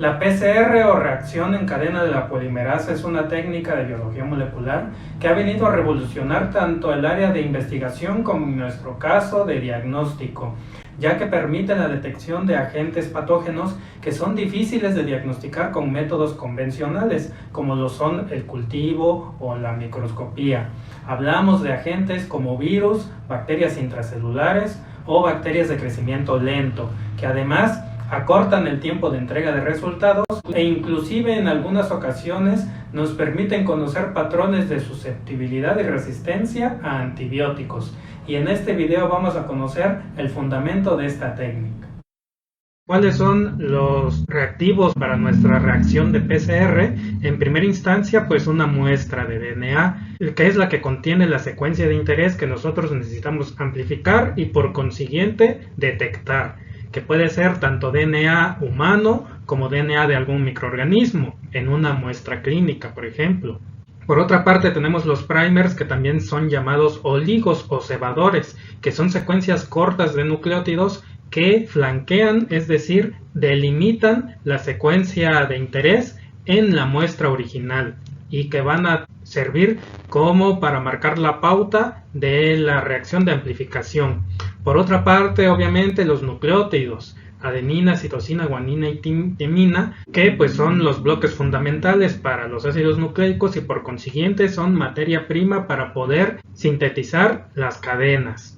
La PCR o reacción en cadena de la polimerasa es una técnica de biología molecular que ha venido a revolucionar tanto el área de investigación como en nuestro caso de diagnóstico, ya que permite la detección de agentes patógenos que son difíciles de diagnosticar con métodos convencionales, como lo son el cultivo o la microscopía. Hablamos de agentes como virus, bacterias intracelulares o bacterias de crecimiento lento, que además acortan el tiempo de entrega de resultados e inclusive en algunas ocasiones nos permiten conocer patrones de susceptibilidad y resistencia a antibióticos. Y en este video vamos a conocer el fundamento de esta técnica. ¿Cuáles son los reactivos para nuestra reacción de PCR? En primera instancia, pues una muestra de DNA, que es la que contiene la secuencia de interés que nosotros necesitamos amplificar y por consiguiente detectar, que puede ser tanto DNA humano como DNA de algún microorganismo, en una muestra clínica, por ejemplo. Por otra parte, tenemos los primers, que también son llamados oligos o cebadores, que son secuencias cortas de nucleótidos que flanquean, es decir, delimitan la secuencia de interés en la muestra original y que van a servir como para marcar la pauta de la reacción de amplificación. Por otra parte, obviamente, los nucleótidos, adenina, citosina, guanina y timina, que pues son los bloques fundamentales para los ácidos nucleicos y por consiguiente son materia prima para poder sintetizar las cadenas.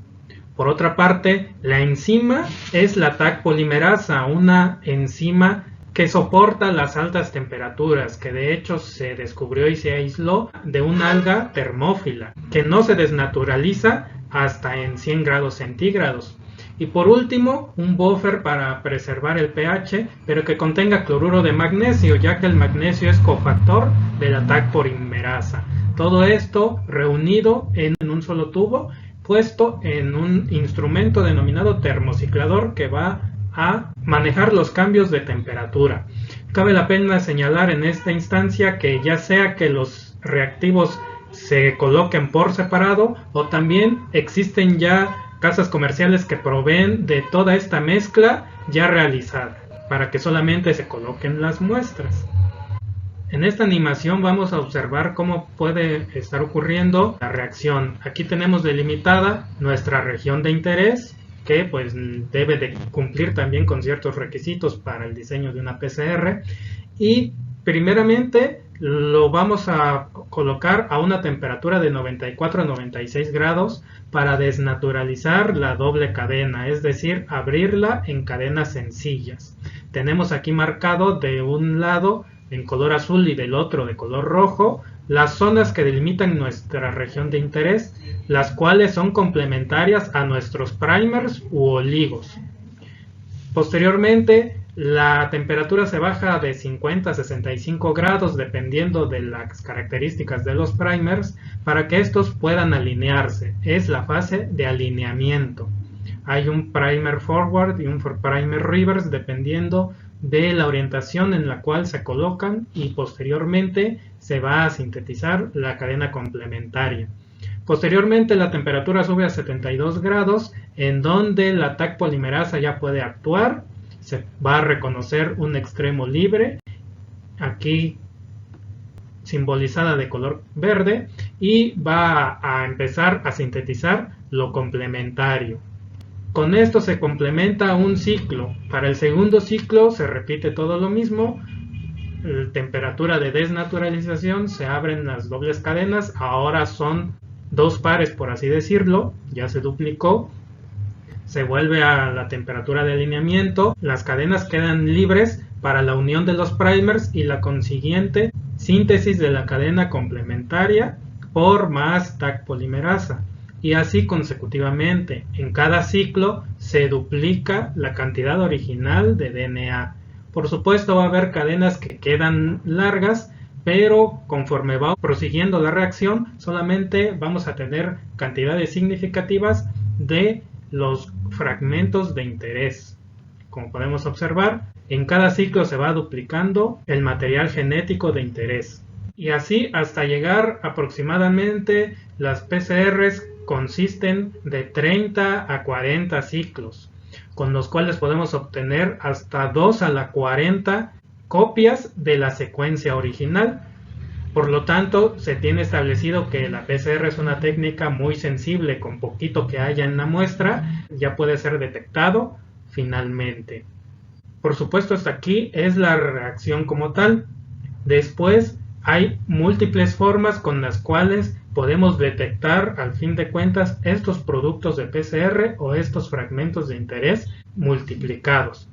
Por otra parte, la enzima es la Taq polimerasa, una enzima que soporta las altas temperaturas, que de hecho se descubrió y se aisló de una alga termófila, que no se desnaturaliza hasta en 100 grados centígrados. Y por último, un buffer para preservar el pH, pero que contenga cloruro de magnesio, ya que el magnesio es cofactor de la Taq polimerasa. Todo esto reunido en un solo tubo, puesto en un instrumento denominado termociclador que va a manejar los cambios de temperatura. Cabe la pena señalar en esta instancia que ya sea que los reactivos se coloquen por separado o también existen ya casas comerciales que proveen de toda esta mezcla ya realizada para que solamente se coloquen las muestras. En esta animación vamos a observar cómo puede estar ocurriendo la reacción. Aquí tenemos delimitada nuestra región de interés, que pues debe de cumplir también con ciertos requisitos para el diseño de una PCR, y primeramente lo vamos a colocar a una temperatura de 94 a 96 grados para desnaturalizar la doble cadena, es decir, abrirla en cadenas sencillas. Tenemos aquí marcado de un lado en color azul y del otro de color rojo las zonas que delimitan nuestra región de interés, las cuales son complementarias a nuestros primers u oligos. Posteriormente, la temperatura se baja de 50 a 65 grados dependiendo de las características de los primers para que estos puedan alinearse. Es la fase de alineamiento. Hay un primer forward y un primer reverse dependiendo de la orientación en la cual se colocan y posteriormente se va a sintetizar la cadena complementaria. Posteriormente la temperatura sube a 72 grados en donde la Taq polimerasa ya puede actuar, se va a reconocer un extremo libre, aquí simbolizada de color verde, y va a empezar a sintetizar lo complementario. Con esto se complementa un ciclo. Para el segundo ciclo se repite todo lo mismo. Temperatura de desnaturalización, se abren las dobles cadenas, ahora son dos pares por así decirlo, ya se duplicó. Se vuelve a la temperatura de alineamiento, las cadenas quedan libres para la unión de los primers y la consiguiente síntesis de la cadena complementaria por más Taq polimerasa. Y así consecutivamente, en cada ciclo se duplica la cantidad original de DNA. Por supuesto va a haber cadenas que quedan largas, pero conforme va prosiguiendo la reacción, solamente vamos a tener cantidades significativas de los fragmentos de interés. Como podemos observar, en cada ciclo se va duplicando el material genético de interés. Y así hasta llegar aproximadamente las PCRs consisten de 30 a 40 ciclos, con los cuales podemos obtener hasta 2 a la 40 copias de la secuencia original. Por lo tanto, se tiene establecido que la PCR es una técnica muy sensible. Con poquito que haya en la muestra ya puede ser detectado finalmente. Por supuesto, hasta aquí es la reacción como tal. Después hay múltiples formas con las cuales podemos detectar al fin de cuentas estos productos de PCR o estos fragmentos de interés multiplicados.